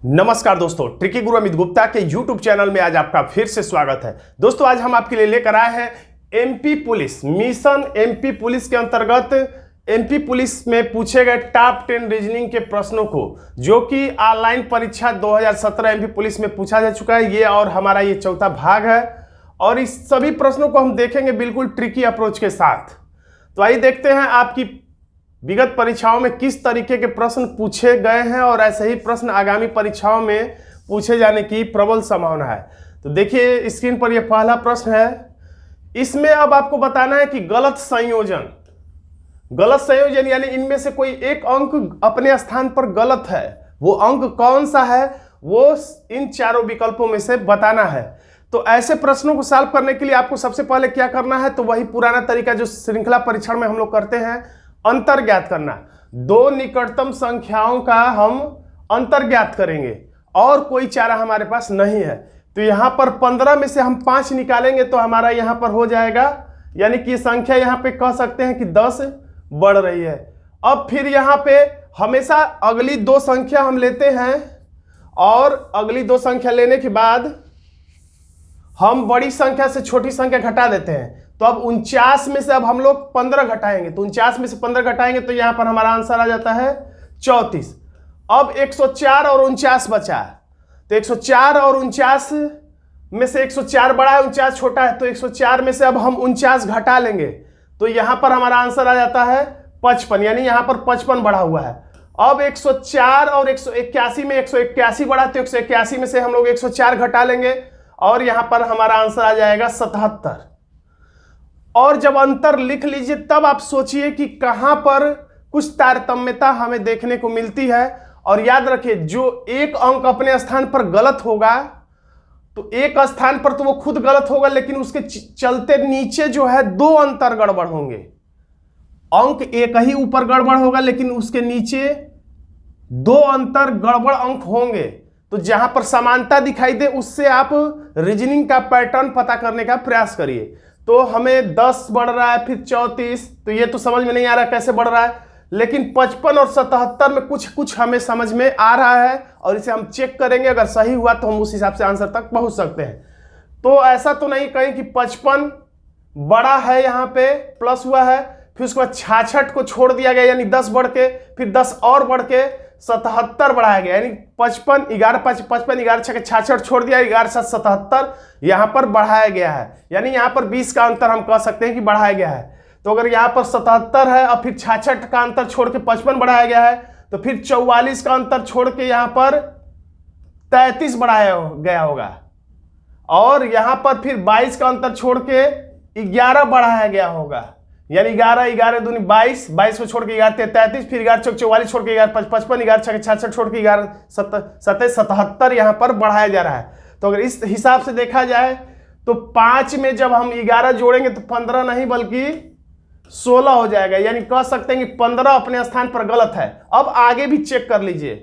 नमस्कार दोस्तों, ट्रिकी गुरु अमित गुप्ता के YouTube चैनल में आज आपका फिर से स्वागत है। दोस्तों आज हम आपके लिए लेकर आए हैं MP police mission MP police के अंतर्गत एमपी पुलिस में पूछे गए टॉप 10 रीजनिंग के प्रश्नों को, जो कि ऑनलाइन परीक्षा 2017 एमपी पुलिस में पूछा जा चुका है। ये और हमारा ये चौथा भाग है और इस सभी प्रश्नों को हम देखेंगे बिल्कुल ट्रिकी अप्रोच के साथ। तो आइए देखते हैं आपकी विगत परीक्षाओं में किस तरीके के प्रश्न पूछे गए हैं और ऐसे ही प्रश्न आगामी परीक्षाओं में पूछे जाने की प्रबल संभावना है। तो देखिए स्क्रीन पर यह पहला प्रश्न है। इसमें अब आपको बताना है कि गलत संयोजन यानी इनमें से कोई एक अंक अपने स्थान पर गलत है, वो अंक कौन सा है वो इन चारों विकल्पों में से बताना है। तो ऐसे प्रश्नों को सॉल्व करने के लिए आपको सबसे पहले क्या करना है, तो वही पुराना तरीका जो श्रृंखला परीक्षण में हम लोग करते हैं, अंतर ज्ञात करना। दो निकटतम संख्याओं का हम अंतर ज्ञात करेंगे और कोई चारा हमारे पास नहीं है। तो यहां पर 15 में से हम 5 निकालेंगे तो हमारा यहां पर हो जाएगा, यानी कि संख्या यहां पे कह सकते हैं कि 10 बढ़ रही है। अब फिर यहां पे हमेशा अगली दो संख्या हम लेते हैं और अगली दो संख्या लेने के बाद हम बड़ी संख्या से छोटी संख्या घटा देते हैं। तो अब 49 में से अब हम लोग 15 घटाएंगे, तो 49 में से 15 घटाएंगे तो यहां पर हमारा आंसर आ जाता है 34। अब 104 और 49 बचा है, तो 104 और 49 में से 104 बड़ा है, 49 छोटा है, तो 104 में से अब हम 49 घटा लेंगे तो यहां पर हमारा आंसर आ जाता है 55, यानी यहां पर 55 बढ़ा हुआ है। अब 104 और 181 में 181 बढ़ा, तो 181 में से हम लोग 104 घटा लेंगे और यहां पर हमारा आंसर आ जाएगा 77। और जब अंतर लिख लीजिए तब आप सोचिए कि कहां पर कुछ तारतम्यता हमें देखने को मिलती है। और याद रखिए जो एक अंक अपने स्थान पर गलत होगा तो एक स्थान पर तो वो खुद गलत होगा, लेकिन उसके चलते नीचे जो है दो अंतर गड़बड़ होंगे। अंक एक ही ऊपर गड़बड़ होगा लेकिन उसके नीचे दो अंतर गड़बड़ अंक होंगे। तो जहां पर समानता दिखाई दे उससे आप रीजनिंग का पैटर्न पता करने का प्रयास करिए। तो हमें 10 बढ़ रहा है, फिर 34, तो ये तो समझ में नहीं आ रहा कैसे बढ़ रहा है, लेकिन 55 और 77 में कुछ हमें समझ में आ रहा है और इसे हम चेक करेंगे। अगर सही हुआ तो हम उस हिसाब से आंसर तक पहुंच सकते हैं। तो ऐसा तो नहीं कहें कि 55 बड़ा है, यहाँ पे प्लस हुआ है, फिर उसके बाद 66 को छोड़ दिया गया यानी 10 बढ़ के, फिर 10 और बढ़ के 77 बढ़ाया गया, यानी 55 11 6 के 66 छोड़ दिया, 11 7 77 यहां पर बढ़ाया गया है, यानी यहां पर 20 का अंतर हम कह सकते हैं कि बढ़ाया गया है। तो अगर यहां पर 77 है और फिर 66 का अंतर छोड़ के 55 बढ़ाया गया है, तो फिर 44 का अंतर छोड़ के यहां पर 33 बढ़ाया गया होगा और यहां पर फिर 22 का अंतर छोड़ के 11 बढ़ाया गया होगा, यानी 11 दूनी 22 को छोड़ के 11 33, फिर 11 चौक 44 छोड़ के 11 55, 11 छक्के 66 छोड़ के 11 77 यहां पर बढ़ाया जा रहा है। तो अगर इस हिसाब से देखा जाए तो 5 में जब हम 11 जोड़ेंगे तो 15 नहीं बल्कि 16 हो जाएगा, यानी कह सकते हैं कि 15 अपने स्थान पर गलत है। अब आगे भी चेक कर लीजिए।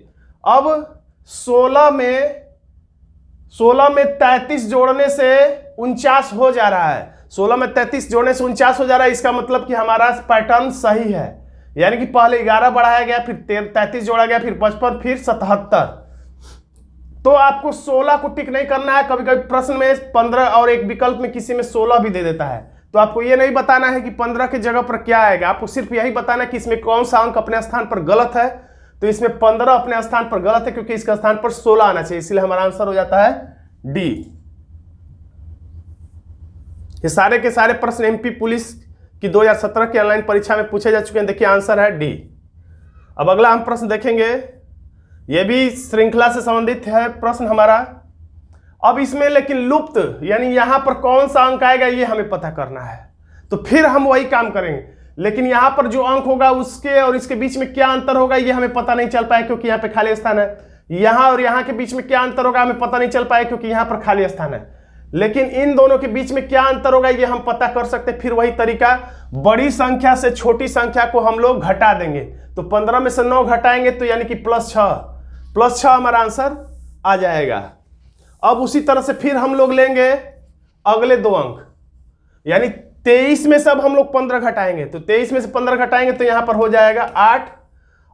अब 16 में 33 जोड़ने से 49 हो जा रहा है, 16 में 33 जोड़ने से 49 हो जा रहा है। इसका मतलब कि हमारा पैटर्न सही है, यानी कि पहले 11 बढ़ाया गया, फिर 33 जोड़ा गया, फिर 55, फिर 77। तो आपको 16 को टिक नहीं करना है। कभी कभी प्रश्न में 15 और एक विकल्प में किसी में 16 भी दे देता है, तो आपको यह नहीं बताना है कि 15 की जगह पर क्या आएगा, आपको सिर्फ यही बताना है कि इसमें कौन सा अंक अपने स्थान पर गलत है। तो इसमें 15 अपने स्थान पर गलत है क्योंकि इसका स्थान पर 16 आना चाहिए, इसलिए हमारा आंसर हो जाता है डी। ये सारे के सारे प्रश्न एमपी पुलिस की 2017 की ऑनलाइन परीक्षा में पूछे जा चुके हैं। देखिए आंसर है डी। अब अगला हम प्रश्न देखेंगे, यह भी श्रृंखला से संबंधित है प्रश्न हमारा। अब इसमें लेकिन लुप्त यानी यहां पर कौन सा अंक आएगा ये हमें पता करना है, तो फिर हम वही काम करेंगे। लेकिन यहां पर जो अंक होगा उसके और इसके बीच में क्या अंतर होगा ये हमें पता नहीं चल पाया क्योंकि यहाँ पे खाली स्थान है। यहां और यहां के बीच में क्या अंतर होगा हमें पता नहीं चल पाया क्योंकि यहां पर खाली स्थान है। लेकिन इन दोनों के बीच में क्या अंतर होगा ये हम पता कर सकते हैं। फिर वही तरीका, बड़ी संख्या से छोटी संख्या को हम लोग घटा देंगे। तो 15 में से 9 घटाएंगे तो यानी कि +6 हमारा आंसर आ जाएगा। अब उसी तरह से फिर हम लोग लेंगे अगले दो अंक, यानी 23 में से अब हम लोग 15 घटाएंगे, तो 23 में से 15 घटाएंगे तो यहां पर हो जाएगा 8।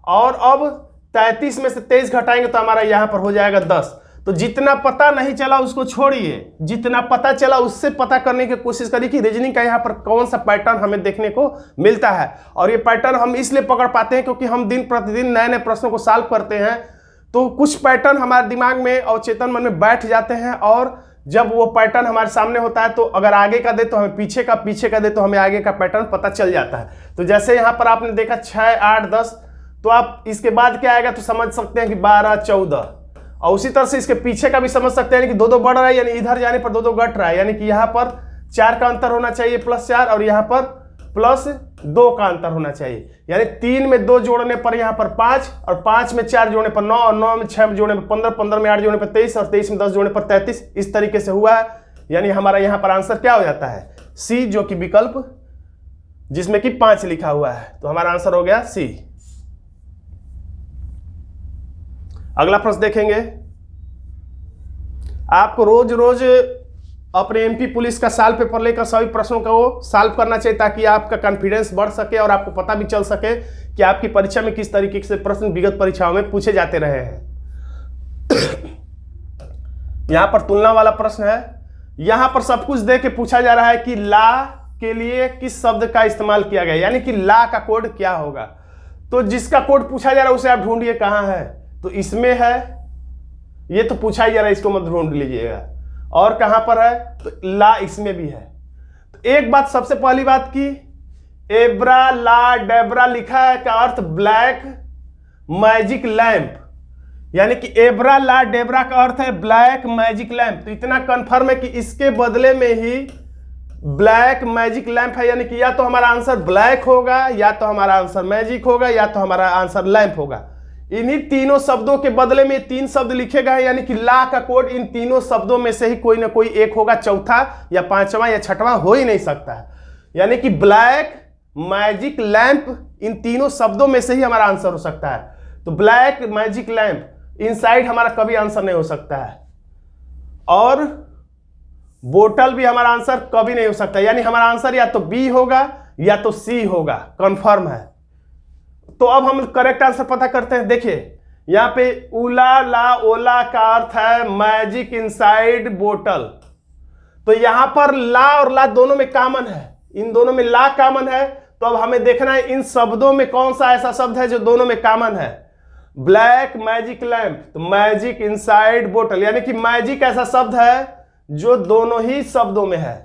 और अब 33 में से 23 घटाएंगे तो हमारा यहाँ पर हो जाएगा 10। तो जितना पता नहीं चला उसको छोड़िए, जितना पता चला उससे पता करने की कोशिश करिए कि रीजनिंग का यहाँ पर कौन सा पैटर्न हमें देखने को मिलता है। और ये पैटर्न हम इसलिए पकड़ पाते हैं क्योंकि हम दिन प्रतिदिन नए नए प्रश्नों को सॉल्व करते हैं, तो कुछ पैटर्न हमारे दिमाग में और चेतन मन में बैठ जाते हैं, और जब वो पैटर्न हमारे सामने होता है तो अगर आगे का दे तो हमें पीछे का, पीछे का दे तो हमें आगे का पैटर्न पता चल जाता है। तो जैसे यहाँ पर आपने देखा 6, 8, 10, तो आप इसके बाद क्या आएगा तो समझ सकते हैं कि 12, 14, और उसी तरह से इसके पीछे का भी समझ सकते हैं कि 2 2 बढ़ रहा है, यानी इधर जाने पर 2 2 घट रहा है, यानी कि यहाँ पर 4 का अंतर होना चाहिए +4, और यहाँ पर +2 का अंतर होना चाहिए, यानी 3 में 2 जोड़ने पर यहाँ पर 5, और 5 में 4 जोड़ने पर 9, और 9 में 6 जोड़ने पर 15, 15 में 8 जोड़ने पर 23, और 23 में 10 जोड़ने पर 33। इस तरीके से हुआ है, यानी हमारा यहाँ पर आंसर क्या हो जाता है सी, जो कि विकल्प जिसमें कि 5 लिखा हुआ है। तो हमारा आंसर हो गया सी। अगला प्रश्न देखेंगे। आपको रोज रोज अपने एमपी पुलिस का साल पेपर लेकर सभी प्रश्नों को सॉल्व करना चाहिए, ताकि आपका कॉन्फिडेंस बढ़ सके और आपको पता भी चल सके कि आपकी परीक्षा में किस तरीके से प्रश्न विगत परीक्षाओं में पूछे जाते रहे हैं। यहां पर तुलना वाला प्रश्न है। यहां पर सब कुछ दे के पूछा जा रहा है कि ला के लिए किस शब्द का इस्तेमाल किया गया, यानी कि ला का कोड क्या होगा। तो जिसका कोड पूछा जा रहा है उसे आप ढूंढिए कहां है, तो इसमें है, ये तो पूछा ही जा रहा है, इसको मत ढूंढ लीजिएगा। और कहां पर है, तो ला इसमें भी है। तो एक बात, सबसे पहली बात की एब्रा ला डेब्रा लिखा है का अर्थ ब्लैक मैजिक लैंप, यानी कि एब्रा ला डेब्रा का अर्थ है ब्लैक मैजिक लैंप। तो इतना कंफर्म है कि इसके बदले में ही ब्लैक मैजिक लैंप है, यानी कि या तो हमारा आंसर ब्लैक होगा, या तो हमारा आंसर मैजिक होगा, या तो हमारा आंसर लैंप होगा। इन्हीं तीनों शब्दों के बदले में 3 शब्द लिखे गए, यानी कि ला का कोड इन तीनों शब्दों में से ही कोई ना कोई एक होगा, चौथा या पांचवा या छठवां हो ही नहीं सकता है। यानी कि ब्लैक मैजिक लैंप इन तीनों शब्दों में से ही हमारा आंसर हो सकता है। तो ब्लैक मैजिक लैंप इनसाइड हमारा कभी आंसर नहीं हो सकता है, और बोतल भी हमारा आंसर कभी नहीं हो सकता, यानी हमारा आंसर या तो बी होगा या तो सी होगा, कंफर्म है। तो अब हम करेक्ट आंसर पता करते हैं। देखिए यहां पे उला ला ओला का अर्थ है मैजिक इनसाइड बोतल। तो यहां पर ला और ला दोनों में कॉमन है, इन दोनों में ला कॉमन है। तो अब हमें देखना है इन शब्दों में कौन सा ऐसा शब्द है जो दोनों में कॉमन है। ब्लैक मैजिक लैंप, तो मैजिक इनसाइड बोतल, यानी कि मैजिक ऐसा शब्द है जो दोनों ही शब्दों में है।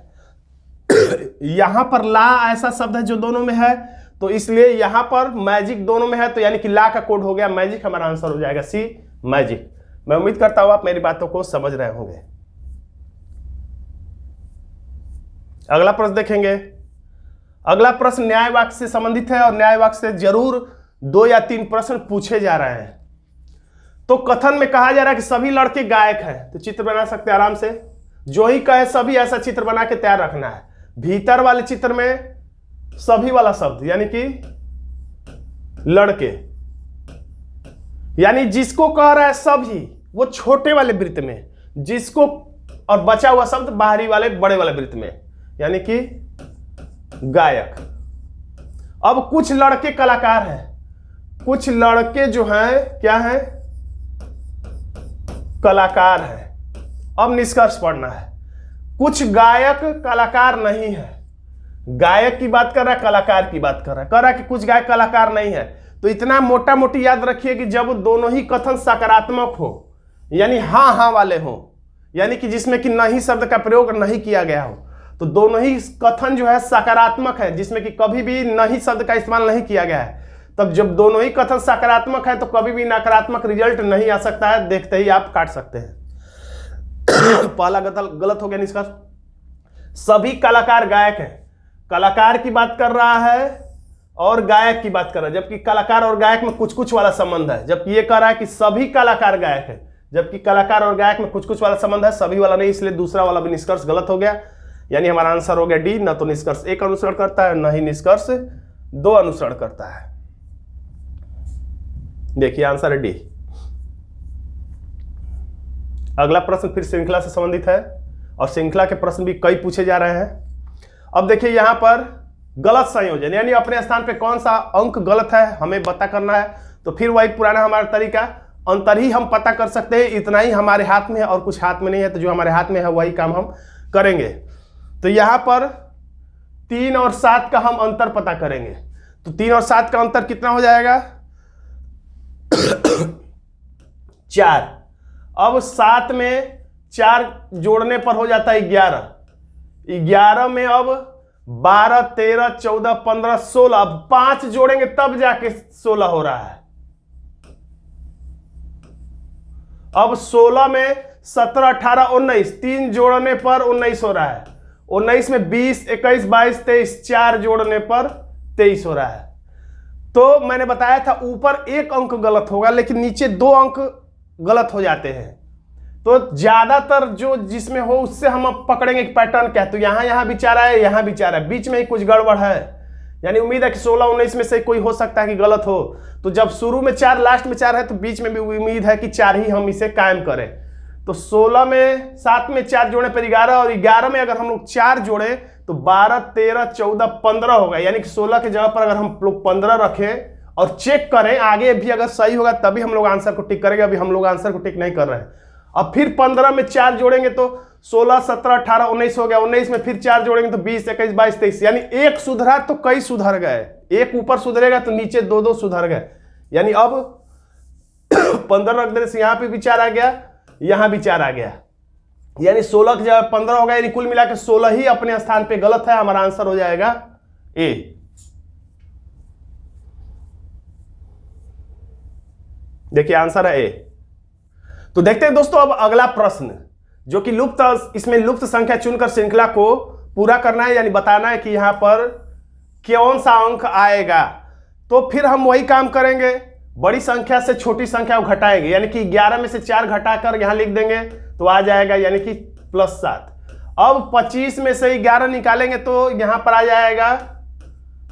यहां पर ला ऐसा शब्द है जो दोनों में है, तो इसलिए यहां पर मैजिक दोनों में है, तो यानी कि ला का कोड हो गया मैजिक, हमारा आंसर हो जाएगा सी मैजिक। मैं उम्मीद करता हूं आप मेरी बातों को समझ रहे होंगे। अगला प्रश्न देखेंगे। अगला प्रश्न न्याय वाक्य से संबंधित है, और न्याय वाक्य से जरूर 2 या 3 प्रश्न पूछे जा रहे हैं। तो कथन में कहा जा रहा है कि सभी लड़के गायक हैं, तो चित्र बना सकते हैं आराम से। जो ही कहे सभी ऐसा चित्र बना के तैयार रखना है। भीतर वाले चित्र में सभी वाला शब्द, यानी कि लड़के, यानी जिसको कह रहा है सभी वो छोटे वाले वृत्त में, जिसको, और बचा हुआ शब्द बाहरी वाले बड़े वाले वृत्त में, यानी कि गायक। अब कुछ लड़के कलाकार हैं, कुछ लड़के जो हैं क्या हैं, कलाकार हैं। अब निष्कर्ष पढ़ना है। कुछ गायक कलाकार नहीं है। गायक की बात कर रहा है, कलाकार की बात कर रहा है, कह रहा है कि कुछ गायक कलाकार नहीं है। तो इतना मोटा मोटी याद रखिए कि जब दोनों ही कथन सकारात्मक हो, यानी हाँ हाँ वाले हो, यानी कि जिसमें कि नहीं शब्द का प्रयोग नहीं किया गया हो, तो दोनों ही कथन जो है सकारात्मक है, जिसमें कि कभी भी नहीं शब्द का इस्तेमाल नहीं किया गया है। तब जब दोनों ही कथन सकारात्मक है तो कभी भी नकारात्मक रिजल्ट नहीं आ सकता है, देखते ही आप काट सकते हैं। पहला गलत हो गया निष्कर्ष। सभी कलाकार गायक हैं, कलाकार की बात कर रहा है और गायक की बात कर रहा है, जबकि कलाकार और गायक में कुछ कुछ वाला संबंध है। जबकि ये कह रहा है कि सभी कलाकार गायक है, जबकि कलाकार और गायक में कुछ कुछ वाला संबंध है, सभी वाला नहीं, इसलिए दूसरा वाला भी निष्कर्ष गलत हो गया। यानी हमारा आंसर हो गया डी। न तो निष्कर्ष 1 अनुसरण करता है, न ही निष्कर्ष 2 अनुसरण करता है। देखिए आंसर है डी। अगला प्रश्न फिर श्रृंखला से संबंधित है, और श्रृंखला के प्रश्न भी कई पूछे जा रहे हैं। अब देखिए यहां पर गलत संयोजन, यानी अपने स्थान पे कौन सा अंक गलत है हमें पता करना है। तो फिर वही पुराना हमारा तरीका, अंतर ही हम पता कर सकते हैं, इतना ही हमारे हाथ में है और कुछ हाथ में नहीं है, तो जो हमारे हाथ में है वही काम हम करेंगे। तो यहाँ पर 3 और 7 का हम अंतर पता करेंगे। तो 3 और 7 का अंतर कितना हो जाएगा 4। अब 7 में 4 जोड़ने पर हो जाता है 11। 11 में अब 12, 13, 14, 15, 16, अब 5 जोड़ेंगे तब जाके 16 हो रहा है। अब 16 में 17, 18, 19, 3 जोड़ने पर 19 हो रहा है। 19 में 20, 21, 22, 23, 4 जोड़ने पर 23 हो रहा है। तो मैंने बताया था ऊपर 1 अंक गलत होगा, लेकिन नीचे 2 अंक गलत हो जाते हैं। तो ज्यादातर जो जिसमें हो उससे हम अब पकड़ेंगे कि पैटर्न क्या है। तो यहां भी 4 है, यहां भी 4 है, बीच में ही कुछ गड़बड़ है। यानी उम्मीद है कि 16, 19 में से कोई हो सकता है कि गलत हो। तो जब शुरू में 4 लास्ट में 4 है तो बीच में भी उम्मीद है कि 4 ही हम इसे कायम करें। तो 16 में 7 में 4 जोड़े पर 11, और 11 में अगर हम लोग 4 जोड़े तो 12, 13, 14, 15 होगा। यानी कि 16 की जगह पर अगर हम लोग 15 रखें और चेक करें आगे भी अगर सही होगा तभी हम लोग आंसर को टिक करेंगे। अभी हम लोग आंसर को टिक नहीं कर रहे हैं। अब फिर 15 में 4 जोड़ेंगे तो 16, 17, 18, 19 हो गया। 19 में फिर 4 जोड़ेंगे तो 20, 21, 22, 23, यानी 1 सुधरा तो कई सुधर गए। 1 ऊपर सुधरेगा तो नीचे 2 सुधर गए। यानी अब 15 रख देने से यहां पे भी 4 आ गया, यहां भी 4 आ गया। यानी 16 की जगह 15 हो गया। यानी कुल मिला के 16 ही अपने स्थान पे गलत है। हमारा आंसर हो जाएगा ए। देखिए आंसर है ए। तो देखते हैं दोस्तों अब अगला प्रश्न, जो कि इसमें लुप्त संख्या चुनकर श्रृंखला को पूरा करना है, यानी बताना है कि यहां पर कौन सा अंक आएगा। तो फिर हम वही काम करेंगे, बड़ी संख्या से छोटी संख्या को घटाएंगे। यानी कि 11 में से 4 घटाकर यहां लिख देंगे तो आ जाएगा यानी कि +7। अब 25 में से 11 निकालेंगे तो यहां पर आ जाएगा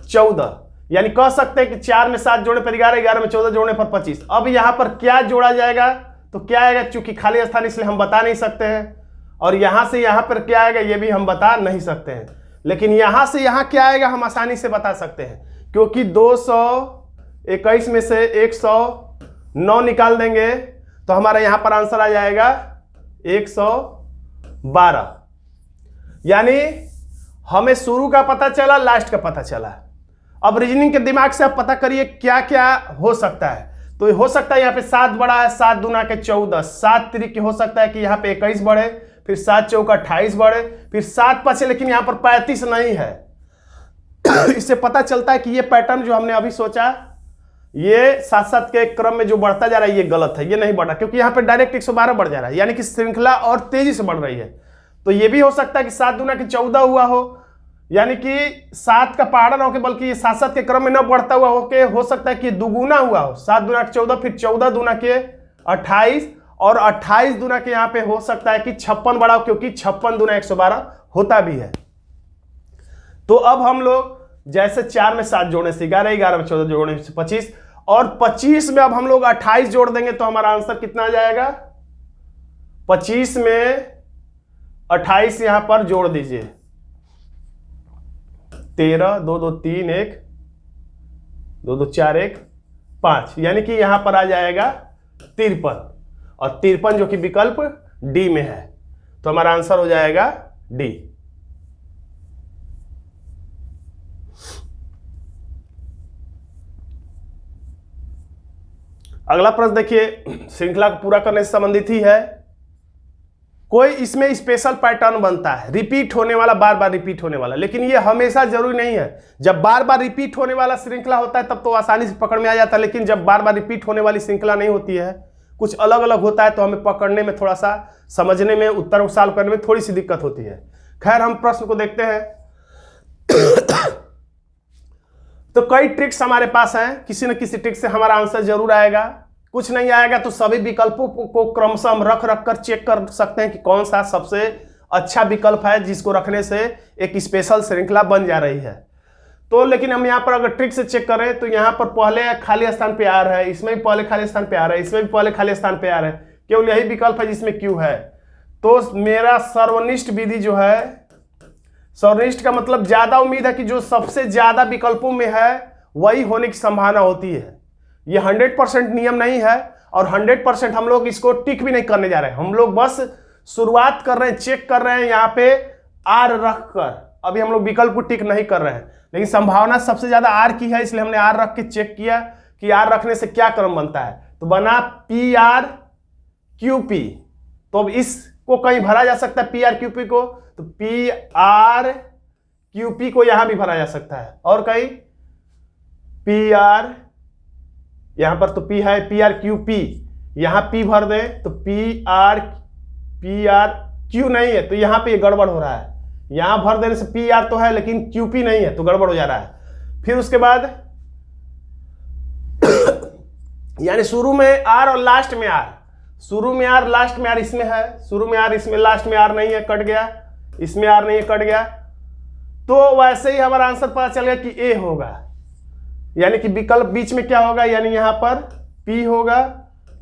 14। यानी कह सकते हैं कि 4 में 7 जोड़ने पर 11, 11 में 14 जोड़ने पर 25। अब यहां पर क्या जोड़ा जाएगा तो क्या आएगा, चूंकि खाली स्थान इसलिए हम बता नहीं सकते हैं। और यहां से यहां पर क्या आएगा ये भी हम बता नहीं सकते हैं। लेकिन यहां से यहां क्या आएगा हम आसानी से बता सकते हैं, क्योंकि 221 में से 109 निकाल देंगे तो हमारा यहां पर आंसर आ जाएगा 112। यानी हमें शुरू का पता चला, लास्ट का पता चला। अब रीजनिंग के दिमाग से आप पता करिए क्या क्या हो सकता है। तो हो सकता है यहाँ पे 7 बड़ा है, 7 दूना के 14, 7 तरीके हो सकता है कि यहाँ पे 21 बढ़े, फिर 7 चौका 28 बढ़े, फिर 7 बचे, लेकिन यहाँ पर 35 नहीं है। इससे पता चलता है कि ये पैटर्न जो हमने अभी सोचा ये साथ साथ के क्रम में जो बढ़ता जा रहा है ये गलत है, ये नहीं बढ़ा, क्योंकि यहाँ पे डायरेक्ट 112 बढ़ जा रहा है। यानी कि श्रृंखला और तेजी से बढ़ रही है। तो ये भी हो सकता है कि 7 दूना के 14 हुआ हो, यानी कि 7 का पहाड़ा ना होके बल्कि ये 7 के क्रम में न बढ़ता हुआ हो सकता है कि दुगुना हुआ हो। 7 दूना के 14, फिर 14 दूना के 28, और 28 दूना के यहाँ पे हो सकता है कि 56 बड़ा हो, क्योंकि 56 दूना 112 होता भी है। तो अब हम लोग जैसे 4 में 7 जोड़ने से 11, 11 में 14 जोड़ने से 25, और 25 में अब हम लोग 28 जोड़ देंगे तो हमारा आंसर कितना आ जाएगा। 25 में 28 यहां पर जोड़ दीजिए, 13, 2 2 3 1, 2 2 4 1 5, यानी कि यहां पर आ जाएगा 53, और 53 जो कि विकल्प डी में है। तो हमारा आंसर हो जाएगा डी। अगला प्रश्न देखिए, श्रृंखला को पूरा करने से संबंधित ही है। कोई इसमें स्पेशल पैटर्न बनता है, रिपीट होने वाला, बार बार रिपीट होने वाला, लेकिन ये हमेशा जरूरी नहीं है। जब बार बार रिपीट होने वाला श्रृंखला होता है तब तो आसानी से पकड़ में आ जाता है, लेकिन जब बार बार रिपीट होने वाली श्रृंखला नहीं होती है, कुछ अलग अलग होता है, तो हमें पकड़ने में थोड़ा सा, समझने में, उत्तर को सॉल्व करने में थोड़ी सी दिक्कत होती है। खैर हम प्रश्न को देखते हैं। तो कई ट्रिक्स हमारे पास हैं, किसी न किसी ट्रिक से हमारा आंसर जरूर आएगा। कुछ नहीं आएगा तो सभी विकल्पों को क्रमशः हम रख कर चेक कर सकते हैं कि कौन सा सबसे अच्छा विकल्प है जिसको रखने से एक स्पेशल श्रृंखला बन जा रही है। तो लेकिन हम यहाँ पर अगर ट्रिक से चेक करें तो यहाँ पर पहले खाली स्थान पे आ रहा है, इसमें भी पहले खाली स्थान पे आ रहा है, इसमें भी पहले खाली स्थान पे आ रहा है, केवल यही विकल्प है जिसमें क्यू है। तो मेरा सर्वनिष्ठ विधि जो है, सर्वनिष्ठ का मतलब ज्यादा उम्मीद है कि जो सबसे ज्यादा विकल्पों में है वही होने की संभावना होती है। ये 100% नियम नहीं है और 100% हम लोग इसको टिक भी नहीं करने जा रहे हैं। हम लोग बस शुरुआत कर रहे हैं, चेक कर रहे हैं यहाँ पे आर रख कर। अभी हम लोग विकल्प को टिक नहीं कर रहे हैं, लेकिन संभावना सबसे ज्यादा आर की है, इसलिए हमने आर रख के चेक किया कि आर रखने से क्या क्रम बनता है। तो बना पी आर क्यू पी। तो अब इसको कहीं भरा जा सकता है, पी आर क्यू पी को, तो पी आर क्यू पी को यहां भी भरा जा सकता है। और कहीं पी आर, यहां पर तो पी है, पी आर क्यू पी, यहां पी भर दे तो पी आर क्यू नहीं है, तो यहां पे गड़बड़ हो रहा है। यहां भर देने से पी आर तो है लेकिन क्यू पी नहीं है, तो गड़बड़ हो जा रहा है। फिर उसके बाद यानी शुरू में आर और लास्ट में आर, शुरू में आर लास्ट में आर इसमें है, शुरू में आर इसमें, लास्ट में आर नहीं है, कट गया, इसमें आर नहीं है, कट गया। तो वैसे ही हमारा आंसर पता चल गया कि ए होगा, यानी कि विकल्प बीच में क्या होगा, यानी यहां पर P होगा,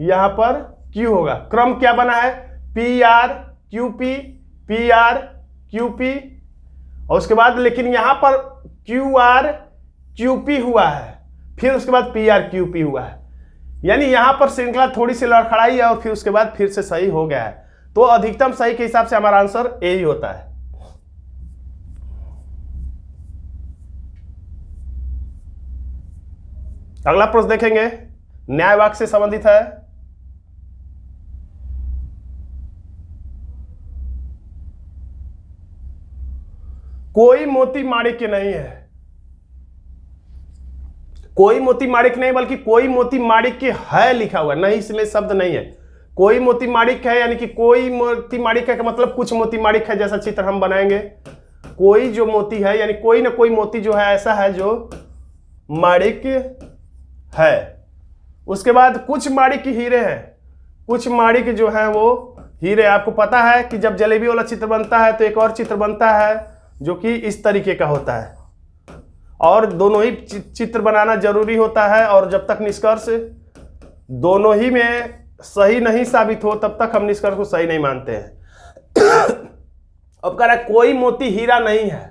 यहां पर Q होगा। क्रम क्या बना है, P R Q P, P R Q P, और उसके बाद लेकिन यहां पर क्यू आर क्यू पी हुआ है, फिर उसके बाद पी आर क्यू पी हुआ है, यानी यहां पर श्रृंखला थोड़ी सी लड़खड़ाई है और फिर उसके बाद फिर से सही हो गया है। तो अधिकतम सही के हिसाब से हमारा आंसर ए ही होता है। अगला प्रश्न देखेंगे, न्याय वाक्य से संबंधित है। कोई मोती माणिक नहीं है, कोई मोती माणिक नहीं, बल्कि कोई मोती माणिक है लिखा हुआ है, नहीं इसमें शब्द नहीं है। कोई मोती माणिक है यानी कि कोई मोती माणिक है का मतलब कुछ मोती माणिक है, जैसा चित्र हम बनाएंगे। कोई जो मोती है यानी कोई ना कोई मोती जो है ऐसा है जो माणिक है। उसके बाद कुछ माणिक हीरे हैं, कुछ माणिक जो है वो हीरे। आपको पता है कि जब जलेबी वाला चित्र बनता है तो एक और चित्र बनता है जो कि इस तरीके का होता है, और दोनों ही चित्र बनाना जरूरी होता है, और जब तक निष्कर्ष दोनों ही में सही नहीं साबित हो तब तक हम निष्कर्ष को सही नहीं मानते हैं। अब कह रहा है कोई मोती हीरा नहीं है,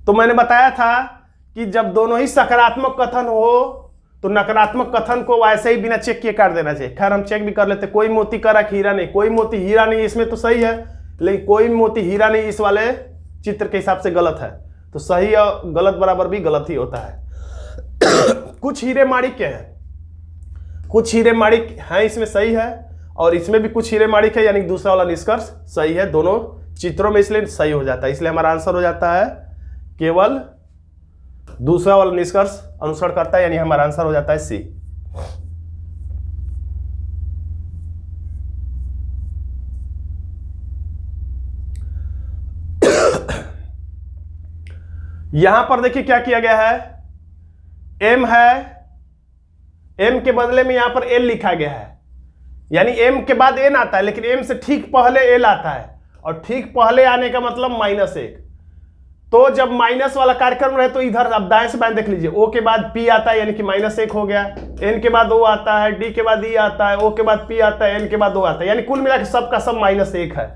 तो मैंने बताया था कि जब दोनों ही सकारात्मक कथन हो तो नकारात्मक कथन को वैसे ही बिना चेक किए काट देना चाहिए। खैर हम चेक भी कर लेते। कोई मोती करा हीरा नहीं, कोई मोती हीरा नहीं, इसमें तो सही है, लेकिन कोई मोती हीरा नहीं इस वाले चित्र के हिसाब से गलत है। तो सही और गलत बराबर भी गलत ही होता है। कुछ हीरे माणिक के हैं, कुछ हीरे माणिक हैं, इसमें सही है, और इसमें भी कुछ हीरे माणिक है, यानी दूसरा वाला निष्कर्ष सही है दोनों चित्रों में, इसलिए सही हो जाता है। इसलिए हमारा आंसर हो जाता है केवल दूसरा वाला निष्कर्ष अनुसरण करता है, यानी हमारा आंसर हो जाता है सी। यहां पर देखिए क्या किया गया है, एम है, एम के बदले में यहां पर एल लिखा गया है, यानी एम के बाद एन आता है, लेकिन एम से ठीक पहले एल आता है, और ठीक पहले आने का मतलब -1। तो जब माइनस वाला कार्यक्रम रहे तो इधर अब दाएं से बाएं देख लीजिए, ओ के बाद पी आता है यानी कि -1 हो गया, एन के बाद ओ आता है, डी के बाद ई आता है, ओ के बाद पी आता है, एन के बाद ओ आता है, यानी कुल मिलाकर सबका सब -1 है।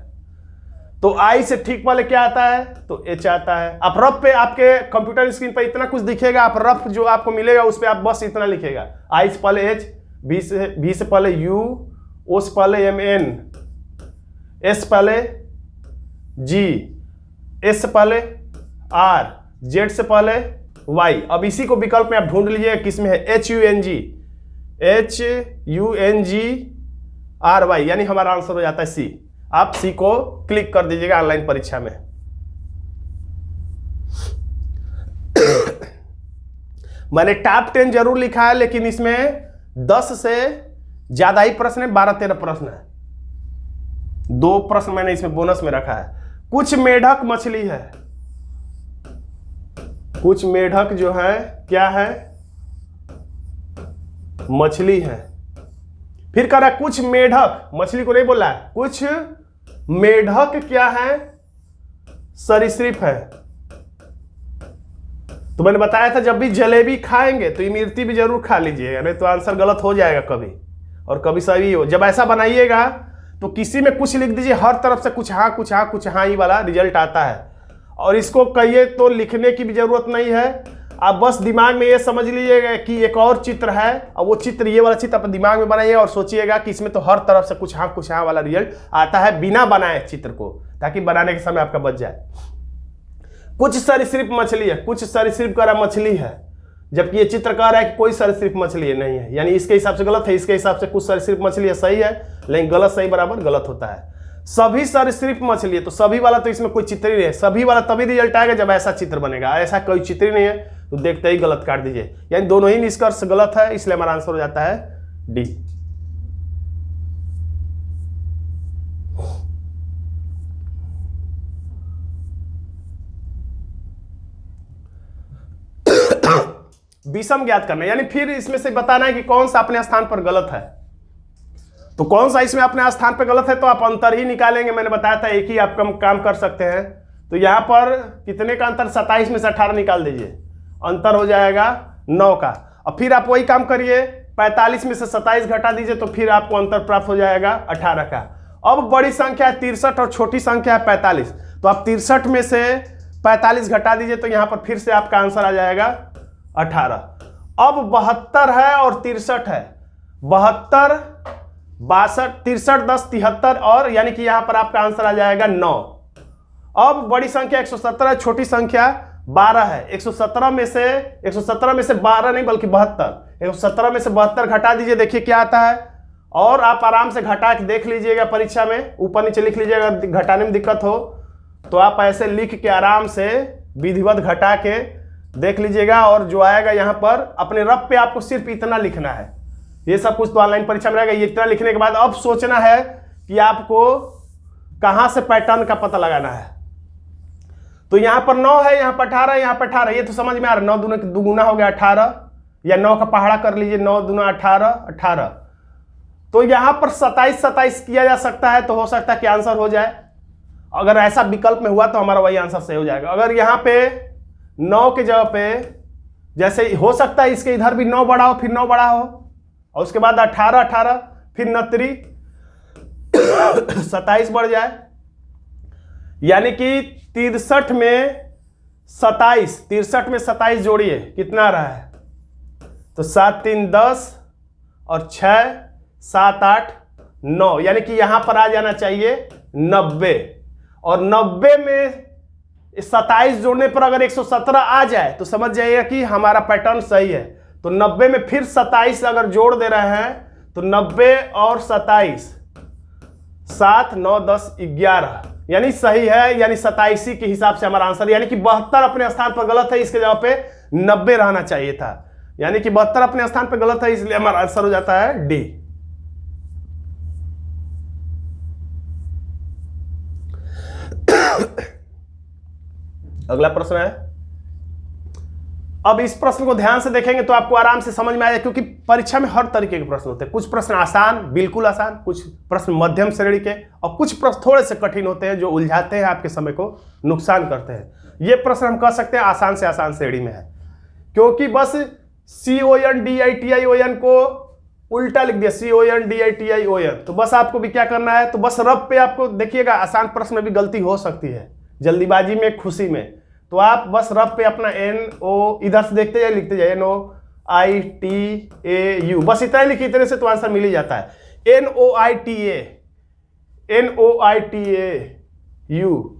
तो आई से ठीक पहले क्या आता है, तो एच आता है। आप रफ पे आपके कंप्यूटर स्क्रीन पर इतना कुछ दिखेगा, आप रफ जो आपको मिलेगा उस पर आप बस इतना लिखेगा, आई से पहले एच, बी से पहले यू, ओ से पहले एम एन, एस पहले जी, एस से पहले आर, जेड से पहले वाई। अब इसी को विकल्प में आप ढूंढ लीजिएगा किसमें है, HUNG यानी हमारा आंसर हो जाता है सी। आप सी को क्लिक कर दीजिएगा ऑनलाइन परीक्षा में। मैंने टॉप 10 जरूर लिखा है, लेकिन इसमें 10 से ज्यादा ही प्रश्न है, 12-13 प्रश्न है। 2 प्रश्न मैंने इसमें बोनस में रखा है। कुछ मेढक मछली है, कुछ मेढक जो है क्या है, मछली है। फिर कह रहा है कुछ मेढक, मछली को नहीं बोला है, कुछ मेढक क्या है, सरीसृप है। तो मैंने बताया था जब भी जलेबी खाएंगे तो इमरती भी जरूर खा लीजिएगा, नहीं तो आंसर गलत हो जाएगा कभी और कभी सही हो। जब ऐसा बनाइएगा तो किसी में कुछ लिख दीजिए, हर तरफ से कुछ हाँ कुछ हाँ कुछ हाँ ही वाला रिजल्ट आता है। और इसको कहिए तो लिखने की भी जरूरत नहीं है, आप बस दिमाग में ये समझ लीजिएगा कि एक और चित्र है और वो चित्र, ये वाला चित्र अपने दिमाग में बनाइए और सोचिएगा कि इसमें तो हर तरफ से कुछ हाँ वाला रिजल्ट आता है बिना बनाए चित्र को, ताकि बनाने के समय आपका बच जाए। कुछ सरीसृप मछली है, कुछ सरीसृप कह रहा मछली है, जबकि ये चित्र कह रहा है कि कोई सरीसृप मछली नहीं है, यानी इसके हिसाब से गलत है, इसके हिसाब से कुछ सरीसृप मछली है सही है, लेकिन गलत सही बराबर गलत होता है। सभी सरीसृप मछली है, तो सभी वाला तो इसमें कोई चित्र ही नहीं है, सभी वाला तभी रिजल्ट आएगा जब ऐसा चित्र बनेगा, ऐसा कोई चित्र ही नहीं है तो देखते ही गलत काट दीजिए, यानी दोनों ही निष्कर्ष गलत है, इसलिए हमारा आंसर हो जाता है डी। विषम ज्ञात करना, यानी फिर इसमें से बताना है कि कौन सा अपने स्थान पर गलत है। तो कौन सा इसमें अपने स्थान पर गलत है, तो आप अंतर ही निकालेंगे, मैंने बताया था एक ही आप काम कर सकते हैं। तो यहां पर कितने का अंतर, 27 में से 18 निकाल दीजिए, अंतर हो जाएगा 9 का। और फिर आप वही काम करिए, 45 में से 27 घटा दीजिए तो फिर आपको अंतर प्राप्त हो जाएगा 18 का। अब बड़ी संख्या है 63 और छोटी संख्या है 45, तो आप 63 में से 45 घटा दीजिए तो यहां पर फिर से आपका आंसर आ जाएगा 18। अब 72 है और 63 है, 72 62 63 10 73, और यानी कि यहां पर आपका आंसर आ जाएगा 9। अब बड़ी संख्या 117 है, छोटी संख्या 12 है, 117 में से 12 नहीं बल्कि 72, 117 में से 72 घटा दीजिए, देखिए क्या आता है। और आप आराम से घटा के देख लीजिएगा, परीक्षा में ऊपर नीचे लिख लीजिएगा, घटाने में दिक्कत हो तो आप ऐसे लिख के आराम से विधिवत घटा के देख लीजिएगा, और जो आएगा यहाँ पर अपने रफ पे आपको सिर्फ इतना लिखना है। ये सब कुछ तो ऑनलाइन परीक्षा में रहेगा, ये इतना लिखने के बाद अब सोचना है कि आपको कहाँ से पैटर्न का पता लगाना है। तो यहाँ पर 9 है, यहाँ पर 18, यहाँ पर 18, ये तो समझ में आ रहा है, 9 दूने दुगुना हो गया 18, या 9 का पहाड़ा कर लीजिए, 9 दूना 18 18। तो यहाँ पर 27 27 किया जा सकता है, तो हो सकता है कि आंसर हो जाए। अगर ऐसा विकल्प में हुआ तो हमारा वही आंसर सही हो जाएगा। अगर यहाँ पे 9 के जगह पे जैसे हो सकता है इसके इधर भी 9 बड़ा हो, फिर 9 बड़ा हो, और उसके बाद 18 18, फिर 29 27 बढ़ जाए, यानी कि 63 में 27 जोड़िए कितना रहा है, तो 7 3 10 और 6 7 8 9, यानी कि यहां पर आ जाना चाहिए 90, और 90 में 27 जोड़ने पर अगर 117 आ जाए तो समझ जाइएगा कि हमारा पैटर्न सही है। तो 90 में फिर 27 अगर जोड़ दे रहे हैं तो 90 और 27 7 9 10 11, यानी सही है, यानी 27 के हिसाब से हमारा आंसर, यानी कि 72 अपने स्थान पर गलत है, इसके जगह पे 90 रहना चाहिए था, यानी कि 72 अपने स्थान पर गलत है, इसलिए हमारा आंसर हो जाता है डी। अगला प्रश्न है, अब इस प्रश्न को ध्यान से देखेंगे तो आपको आराम से समझ में आएगा, क्योंकि परीक्षा में हर तरीके के प्रश्न होते हैं। कुछ प्रश्न आसान, बिल्कुल आसान, कुछ प्रश्न मध्यम श्रेणी के, और कुछ प्रश्न थोड़े से कठिन होते हैं जो उलझाते हैं, आपके समय को नुकसान करते हैं। ये प्रश्न हम कह सकते हैं आसान से आसान श्रेणी में है, क्योंकि बस CONDITION को उल्टा लिख दिया, CONDITION, तो बस आपको भी क्या करना है, तो बस रब पे आपको देखिएगा, आसान प्रश्न में भी गलती हो सकती है, जल्दीबाजी में, खुशी में, तो आप बस रब पे अपना NO इधर से देखते जाइए, लिखते जाइए NOITAU, बस इतना ही लिखिए, इतने से तो आंसर मिल ही जाता है। NOITAU,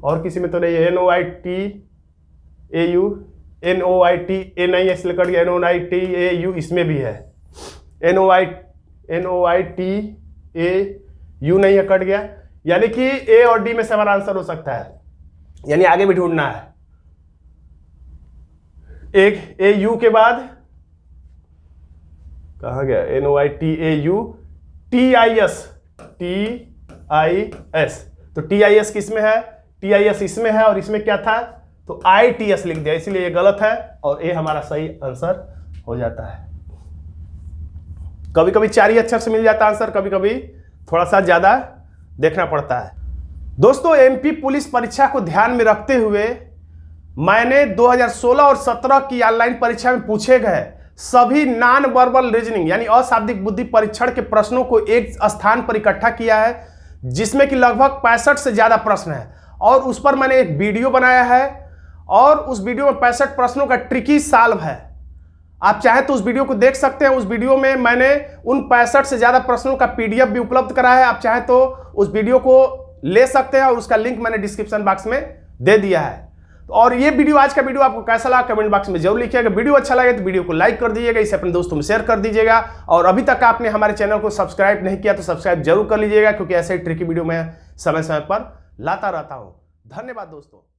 और किसी में तो नहीं है, NOITAU नहीं है इसलिए कट गया, NOITAU इसमें भी है, NOITAU नहीं है, कट गया, यानी कि A और D में से हमारा आंसर हो सकता है, यानी आगे भी ढूंढना है। एक AU के बाद कहा गया, NOITAU TIS, तो TIS किस में है, TIS इसमें है, और इसमें क्या था, तो ITS लिख दिया, इसलिए ये गलत है, और A हमारा सही आंसर हो जाता है। कभी कभी 4 ही अक्षर से मिल जाता है आंसर, कभी कभी थोड़ा सा ज्यादा देखना पड़ता है। दोस्तों, MP पुलिस परीक्षा को ध्यान में रखते हुए मैंने 2016 और 17 की ऑनलाइन परीक्षा में पूछे गए सभी नॉन वर्बल रीजनिंग यानी अशाब्दिक बुद्धि परीक्षण के प्रश्नों को एक स्थान पर इकट्ठा किया है, जिसमें कि लगभग 65 से ज्यादा प्रश्न है, और उस पर मैंने एक वीडियो बनाया है, और उस वीडियो में 65 प्रश्नों का ट्रिकी सॉल्व है। आप चाहें तो उस वीडियो को देख सकते हैं। उस वीडियो में मैंने उन 65 से ज्यादा प्रश्नों का पीडीएफ भी उपलब्ध करा है। आप चाहें तो उस वीडियो को ले सकते हैं और उसका लिंक मैंने डिस्क्रिप्शन बॉक्स में दे दिया है। और ये वीडियो, आज का वीडियो आपको कैसा लगा कमेंट बॉक्स में जरूर लिखिएगा। वीडियो अच्छा लगे तो वीडियो को लाइक कर दीजिएगा, इसे अपने दोस्तों में शेयर कर दीजिएगा। और अभी तक आपने हमारे चैनल को सब्सक्राइब नहीं किया तो सब्सक्राइब जरूर कर लीजिएगा, क्योंकि ऐसे ही ट्रिकी वीडियो मैं समय समय पर लाता रहता हूं। धन्यवाद दोस्तों।